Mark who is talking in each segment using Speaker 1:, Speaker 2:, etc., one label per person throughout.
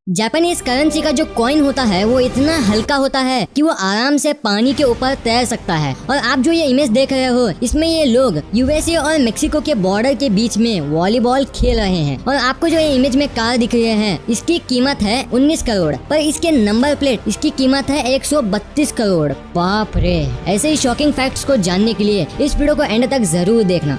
Speaker 1: Japanese currency का जो coin होता है वो इतना हल्का होता है कि वो आराम से पानी के ऊपर तैर सकता है। और आप जो ये इमेज देख रहे हो इसमें ये लोग यूएसए और मेक्सिको के बॉर्डर के बीच में वॉलीबॉल खेल रहे हैं। और आपको जो ये इमेज में कार दिख रहे हैं इसकी कीमत है 19 करोड़, पर इसके नंबर प्लेट इसकी कीमत है 132 करोड़। बाप रे। ऐसे ही शॉकिंग फैक्ट्स को जानने के लिए इस वीडियो को एंड तक जरूर देखना।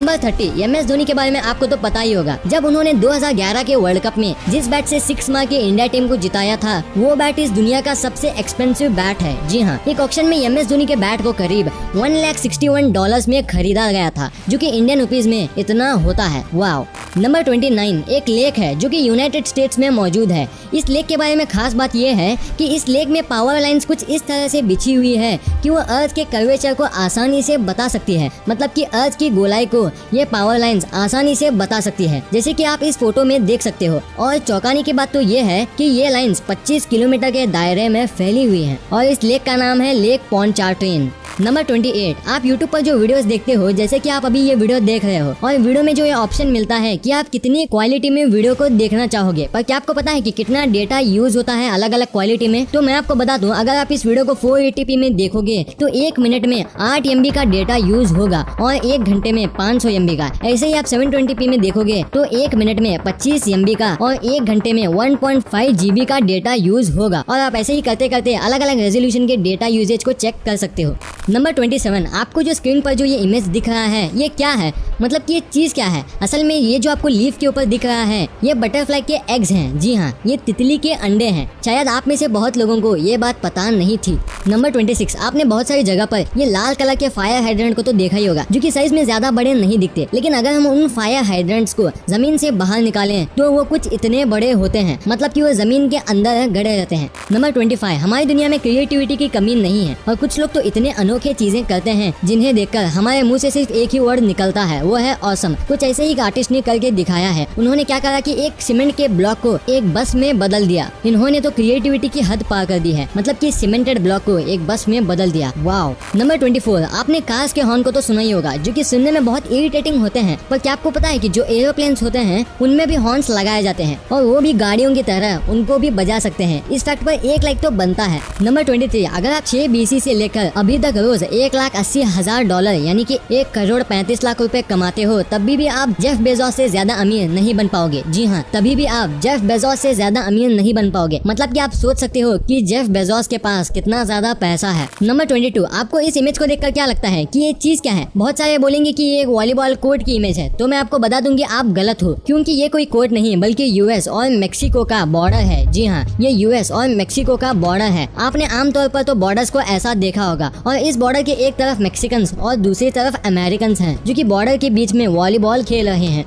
Speaker 1: नंबर 30 MS धोनी के बारे में आपको तो पता ही होगा। जब उन्होंने 2011 के वर्ल्ड कप में जिस बैट से 6 मार के इंडिया टीम को जिताया था वो बैट इस दुनिया का सबसे एक्सपेंसिव बैट है। जी हाँ, एक ऑक्शन में MS धोनी के बैट को करीब $1,61 में खरीदा गया था, जो कि इंडियन रुपीज में इतना होता है। वाओ। नंबर 29 एक लेक है जो कि यूनाइटेड स्टेट्स में मौजूद है। इस लेक के बारे में खास बात यह है कि इस लेक में पावर लाइंस कुछ इस तरह से बिछी हुई है कि वो अर्थ के कर्वेचर को आसानी से बता सकती है। मतलब कि अर्थ की गोलाई को ये पावर लाइंस आसानी से बता सकती है, जैसे कि आप इस फोटो में देख सकते हो। और चौंकाने की बात तो ये है कि ये लाइंस 25 किलोमीटर के दायरे में फैली हुई हैं। और इस लेक का नाम है लेक पोंचार्ट्रेन। नंबर 28 आप YouTube पर जो वीडियोस देखते हो, जैसे कि आप अभी ये वीडियो देख रहे हो, और वीडियो में जो ये ऑप्शन मिलता है कि आप कितनी क्वालिटी में वीडियो को देखना चाहोगे, पर क्या आपको पता है कि कितना डेटा यूज होता है अलग अलग क्वालिटी में? तो मैं आपको बता दूं, अगर आप इस वीडियो को 480p में देखोगे तो 1 मिनट में 8 MB का डेटा यूज होगा और 1 घंटे में 500 MB का। ऐसे ही आप 720p में देखोगे तो 1 मिनट में 25 MB का और 1 घंटे में 1.5 GB का डेटा यूज होगा। और आप ऐसे ही करते करते अलग अलग रेजोल्यूशन के डेटा यूजेज को चेक कर सकते हो। नंबर 27 आपको जो स्क्रीन पर जो ये इमेज दिख रहा है ये क्या है, मतलब कि ये चीज क्या है? असल में ये जो आपको लीफ के ऊपर दिख रहा है ये बटरफ्लाई के एग्स हैं। जी हाँ, ये तितली के अंडे हैं। शायद आप में से बहुत लोगों को ये बात पता नहीं थी। नंबर 26 आपने बहुत सारी जगह पर ये लाल कलर के फायर हाइड्रेंट को तो देखा ही होगा, जो कि साइज में ज्यादा बड़े नहीं दिखते, लेकिन अगर हम उन फायर हाइड्रेंट्स को जमीन से बाहर निकालें तो वो कुछ इतने बड़े होते हैं, मतलब कि वो जमीन के अंदर गड़े रहते हैं। नंबर 25 हमारी दुनिया में क्रिएटिविटी की कमी नहीं है, और कुछ लोग तो इतने अनोखे चीजें करते हैं जिन्हें देखकर हमारे मुंह से सिर्फ एक ही वर्ड निकलता है, वो है ऑसम। कुछ ऐसे ही एक आर्टिस्ट ने करके दिखाया है। उन्होंने क्या करा कि एक सीमेंट के ब्लॉक को एक बस में बदल दिया। इन्होंने तो क्रिएटिविटी की हद पार कर दी है, मतलब कि सीमेंटेड ब्लॉक को एक बस में बदल दिया। वाओ। नंबर 24 आपने कार्स के हॉर्न को तो सुना ही होगा, जो कि सुनने में बहुत इरिटेटिंग होते हैं, पर क्या आपको पता है कि जो एरोप्लेन्स होते हैं उनमें भी हॉर्न्स लगाए जाते हैं और वो भी गाड़ियों की तरह उनको भी बजा सकते हैं। इस फैक्ट पर 1 लाइक तो बनता है। नंबर 23 अगर आप 6 BC से लेकर अभी तक रोज $1,80,000 यानी कि 1,35,00,000 रुपए कमाते हो, तभी भी आप जेफ बेजोस से ज्यादा अमीर नहीं बन पाओगे। जी हाँ, तभी भी आप जेफ बेजोस से ज्यादा अमीर नहीं बन पाओगे। मतलब कि आप सोच सकते हो कि जेफ बेजोस के पास कितना ज्यादा पैसा है। नंबर 22 आपको इस इमेज को देखकर क्या लगता है कि ये चीज क्या है? बहुत सारे बोलेंगे कि ये एक वॉलीबॉल कोर्ट की इमेज है, तो मैं आपको बता दूंगी आप गलत हो, क्योंकि ये कोई कोर्ट नहीं बल्कि यूएस और मेक्सिको का बॉर्डर है। जी हाँ, ये यूएस और मेक्सिको का बॉर्डर है। आपने आमतौर पर तो बॉर्डर्स को ऐसा देखा होगा, और इस बॉर्डर के एक तरफ मेक्सिकन्स और दूसरी तरफ अमेरिकन्स हैं, जो कि बॉर्डर के बीच में वॉलीबॉल खेल रहे हैं।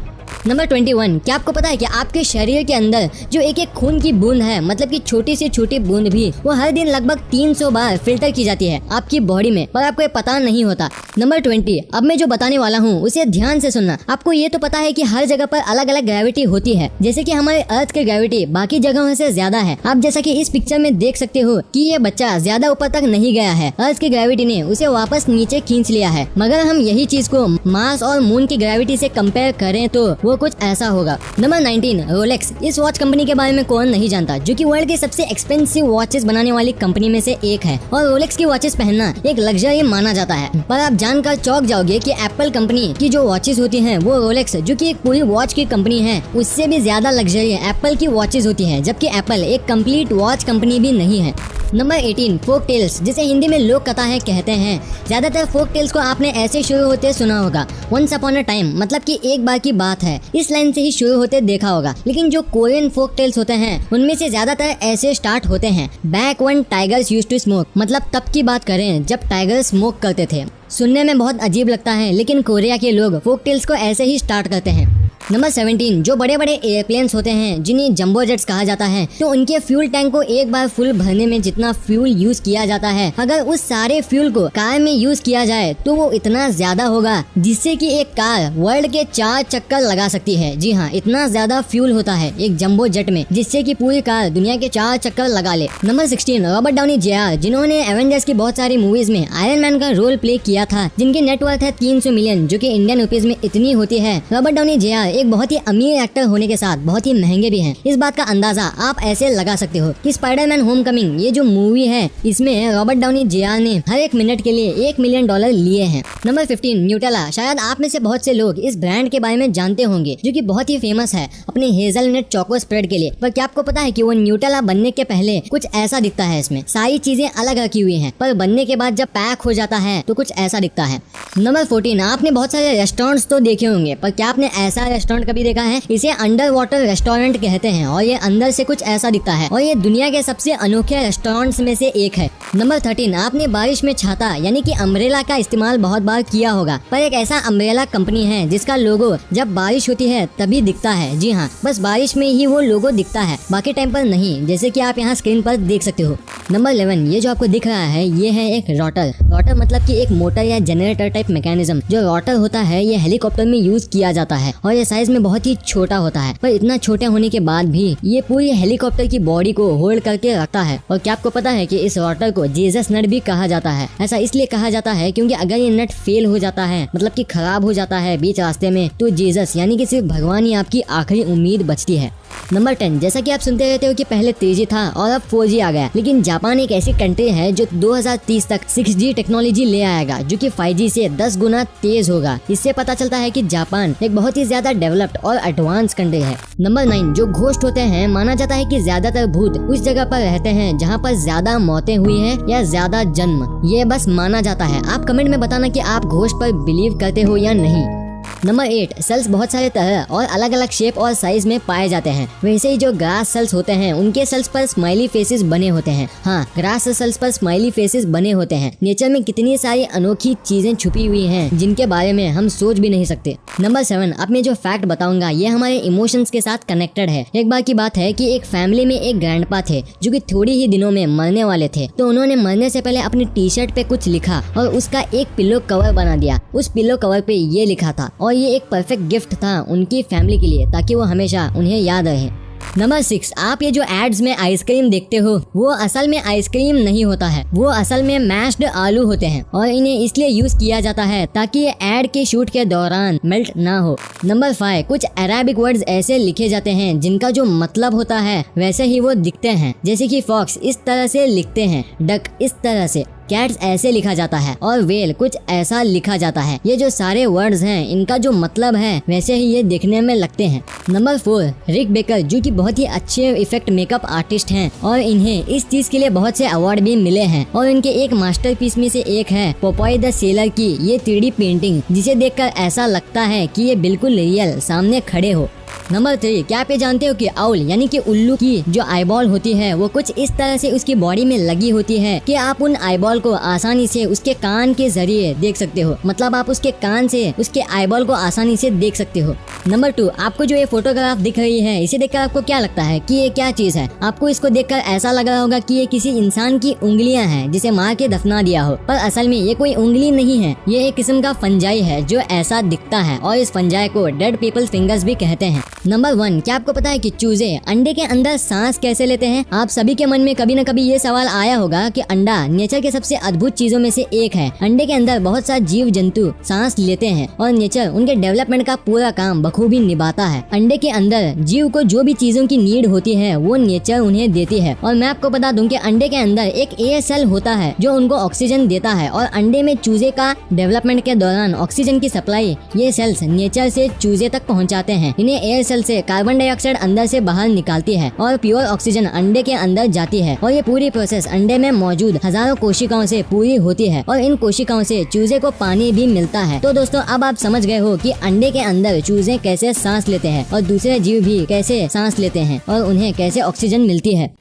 Speaker 1: नंबर 21 क्या आपको पता है कि आपके शरीर के अंदर जो एक एक खून की बूंद है, मतलब कि छोटी से छोटी बूंद भी, वो हर दिन लगभग 300 बार फिल्टर की जाती है आपकी बॉडी में, पर आपको ये पता नहीं होता। नंबर 20 अब मैं जो बताने वाला हूँ उसे ध्यान से सुनना। आपको ये तो पता है कि हर जगह पर अलग अलग ग्रेविटी होती है, जैसे कि हमारे अर्थ की ग्रेविटी बाकी जगहों से ज्यादा है। आप जैसा कि इस पिक्चर में देख सकते हो कि ये बच्चा ज्यादा ऊपर तक नहीं गया है, अर्थ की ग्रेविटी ने उसे वापस नीचे खींच लिया है। मगर हम यही चीज को मार्स और मून की ग्रेविटी से कंपेयर करें तो वो कुछ ऐसा होगा। Number 19 Rolex. इस वॉच कंपनी के बारे में कौन नहीं जानता, जो कि वर्ल्ड की सबसे एक्सपेंसिव वॉचेस बनाने वाली कंपनी में से एक है। और रोलेक्स की वॉचेस पहनना एक लग्जरी माना जाता है, पर आप जानकर चौंक जाओगे कि एप्पल कंपनी की जो वॉचेस होती हैं वो रोलेक्स, जो कि एक पूरी वॉच की कंपनी है, उससे भी ज्यादा लग्जरी एप्पल की वॉचेस होती हैं, जबकि एप्पल एक कंप्लीट वॉच कंपनी भी नहीं है। नंबर 18 फोक टेल्स, जिसे हिंदी में लोक कथाएं कहते हैं। ज्यादातर फोक टेल्स को आपने ऐसे शुरू होते सुना होगा, वंस अपॉन अ टाइम, मतलब कि एक बार की बात है, इस लाइन से ही शुरू होते देखा होगा। लेकिन जो कोरियन फोक टेल्स होते हैं उनमें से ज्यादातर ऐसे स्टार्ट होते हैं। Back when tigers used to smoke, मतलब तब की बात करें जब टाइगर स्मोक करते थे। सुनने में बहुत अजीब लगता है, लेकिन कोरिया के लोग फोक टेल्स को ऐसे ही स्टार्ट करते हैं। नंबर 17 जो बड़े बड़े एयरप्लेन्स होते हैं जिन्हें जंबो जेट्स कहा जाता है, तो उनके फ्यूल टैंक को एक बार फुल भरने में जितना फ्यूल यूज किया जाता है, अगर उस सारे फ्यूल को कार में यूज किया जाए तो वो इतना ज्यादा होगा जिससे कि एक कार वर्ल्ड के 4 चक्कर लगा सकती है। जी हाँ, इतना ज्यादा फ्यूल होता है एक जंबो जेट में, जिससे कि पूरी कार दुनिया के 4 चक्कर लगा ले। नंबर 16 रॉबर्ट डाउनी जूनियर, जिन्होंने एवेंजर्स की बहुत सारी मूवीज में आयरन मैन का रोल प्ले किया था, जिनकी नेटवर्थ है 300 मिलियन, जो कि इंडियन रुपीज में इतनी होती है। रॉबर्ट डाउनी जूनियर एक बहुत ही अमीर एक्टर होने के साथ बहुत ही महंगे भी हैं। इस बात का अंदाजा आप ऐसे लगा सकते हो कि स्पाइडरमैन होमकमिंग ये जो मूवी है इसमें रॉबर्ट डाउनी जूनियर ने हर एक मिनट के लिए $1 मिलियन लिए हैं। Number 15 Nutella. शायद आप में से बहुत से लोग इस ब्रांड के बारे में जानते होंगे जो कि बहुत ही फेमस है अपने हेजलनट चोको स्प्रेड के लिए। पर क्या आपको पता है कि वो न्यूटेला बनने के पहले कुछ ऐसा दिखता है। इसमें सारी चीजें अलग रखी हुई हैं, पर बनने के बाद जब पैक हो जाता है तो कुछ ऐसा दिखता है। नंबर 14 आपने बहुत सारे रेस्टोरेंट्स तो देखे होंगे, पर क्या आपने ऐसा रेस्टोरेंट कभी देखा है? इसे अंडर वाटर रेस्टोरेंट कहते हैं और ये अंदर से कुछ ऐसा दिखता है और ये दुनिया के सबसे अनोखे रेस्टोरेंट्स में से एक है। नंबर 13 आपने बारिश में छाता यानी कि अम्ब्रेला का इस्तेमाल बहुत बार किया होगा, पर एक ऐसा अम्ब्रेला कंपनी है जिसका लोगो जब बारिश होती है तभी दिखता है। जी हाँ, बस बारिश में ही वो लोगो दिखता है, बाकी टाइम पर नहीं, जैसे कि आप यहाँ स्क्रीन पर देख सकते हो। नंबर 11 ये जो आपको दिख रहा है ये है एक रोटर। रोटर मतलब कि एक मोटर या जनरेटर टाइप मैकेनिज्म। जो रोटर होता है ये हेलीकॉप्टर में यूज किया जाता है और ये साइज में बहुत ही छोटा होता है, पर इतना छोटे होने के बाद भी ये पूरी हेलीकॉप्टर की बॉडी को होल्ड करके रखता है। और क्या आपको पता है कि इस रोटर को जीसस नट भी कहा जाता है? ऐसा इसलिए कहा जाता है क्योंकि अगर ये नट फेल हो जाता है, मतलब कि खराब हो जाता है बीच रास्ते में, तो जीसस यानी कि सिर्फ भगवान ही आपकी आखिरी उम्मीद बचती है। नंबर 10 जैसा कि आप सुनते रहते हो कि पहले 3G था और अब 4G आ गया, लेकिन जापान एक ऐसी कंट्री है जो 2030 तक 6G टेक्नोलॉजी ले आएगा जो कि 5G से 10 गुना तेज होगा। इससे पता चलता है कि जापान एक बहुत ही ज्यादा डेवलप्ड और एडवांस कंट्री है। नंबर 9 जो घोस्ट होते हैं, माना जाता है कि ज्यादातर भूत उस जगह पर रहते हैं जहाँ पर ज्यादा मौतें हुई हैं या ज्यादा जन्म। ये बस माना जाता है। आप कमेंट में बताना कि आप घोस्ट पर बिलीव करते हो या नहीं। नंबर 8 सेल्स बहुत सारे तरह और अलग अलग शेप और साइज में पाए जाते हैं। वैसे ही जो ग्रास सेल्स होते हैं उनके सेल्स पर स्माइली फेसेस बने होते हैं। हाँ, ग्रास सेल्स पर स्माइली फेसेस बने होते हैं। नेचर में कितनी सारी अनोखी चीजें छुपी हुई हैं जिनके बारे में हम सोच भी नहीं सकते। नंबर 7 अब मैं जो फैक्ट बताऊंगा ये हमारे इमोशंस के साथ कनेक्टेड है। एक बार की बात है कि एक फैमिली में एक ग्रैंडपा थे जो कि थोड़ी ही दिनों में मरने वाले थे, तो उन्होंने मरने से पहले अपनी टी शर्ट पे कुछ लिखा और उसका एक पिलो कवर बना दिया। उस पिलो कवर पे ये लिखा था और ये एक परफेक्ट गिफ्ट था उनकी फैमिली के लिए ताकि वो हमेशा उन्हें याद रहे। नंबर 6 आप ये जो एड्स में आइसक्रीम देखते हो वो असल में आइसक्रीम नहीं होता है, वो असल में मैश्ड आलू होते हैं और इन्हें इसलिए यूज किया जाता है ताकि ये एड के शूट के दौरान मेल्ट ना हो। नंबर 5 कुछ अरेबिक वर्ड्स ऐसे लिखे जाते हैं जिनका जो मतलब होता है वैसे ही वो दिखते हैं, जैसे कि फॉक्स इस तरह से लिखते हैं, डक इस तरह से, कैट्स ऐसे लिखा जाता है और वेल कुछ ऐसा लिखा जाता है। ये जो सारे वर्ड्स हैं इनका जो मतलब है वैसे ही ये दिखने में लगते हैं। नंबर 4 रिक बेकर जो कि बहुत ही अच्छे इफेक्ट मेकअप आर्टिस्ट हैं और इन्हें इस चीज के लिए बहुत से अवार्ड भी मिले हैं और इनके एक मास्टरपीस में से एक है पोपाई द सेलर की ये 3D पेंटिंग, जिसे देखकर ऐसा लगता है कि ये बिल्कुल रियल सामने खड़े हो। नंबर 3 क्या आप ये जानते हो कि आउल यानी कि उल्लू की जो आईबॉल होती है वो कुछ इस तरह से उसकी बॉडी में लगी होती है कि आप उन आईबॉल को आसानी से उसके कान के जरिए देख सकते हो, मतलब आप उसके कान से उसके आईबॉल को आसानी से देख सकते हो। नंबर 2 आपको जो ये फोटोग्राफ दिख रही है इसे देखकर आपको क्या लगता है कि ये क्या चीज है? आपको इसको देखकर ऐसा लग रहा होगा कि ये किसी इंसान की उंगलियां हैं जिसे मार के दफना दिया हो, पर असल में ये कोई उंगली नहीं है, ये एक किस्म का फंजाई है जो ऐसा दिखता है और इस फंजाई को डेड पीपल फिंगर्स भी कहते हैं। नंबर 1 क्या आपको पता है कि चूजे अंडे के अंदर सांस कैसे लेते हैं? आप सभी के मन में कभी न कभी ये सवाल आया होगा कि अंडा नेचर के सबसे अद्भुत चीजों में से एक है। अंडे के अंदर बहुत सारे जीव जंतु सांस लेते हैं और नेचर उनके डेवलपमेंट का पूरा काम बखूबी निभाता है। अंडे के अंदर जीव को जो भी चीजों की नीड होती है वो नेचर उन्हें देती है। और मैं आपको बता दूं कि अंडे के अंदर एक एयर सेल होता है जो उनको ऑक्सीजन देता है और अंडे में चूजे का डेवलपमेंट के दौरान ऑक्सीजन की सप्लाई ये सेल्स नेचर से चूजे तक पहुंचाते हैं। इन्हें एयर सेल से कार्बन डाइऑक्साइड अंदर से बाहर निकालती है और प्योर ऑक्सीजन अंडे के अंदर जाती है और ये पूरी प्रोसेस अंडे में मौजूद हजारों कोशिकाओं से पूरी होती है और इन कोशिकाओं से चूजे को पानी भी मिलता है। तो दोस्तों अब आप समझ गए हो कि अंडे के अंदर चूजे कैसे सांस लेते हैं और दूसरे जीव भी कैसे सांस लेते हैं और उन्हें कैसे ऑक्सीजन मिलती है।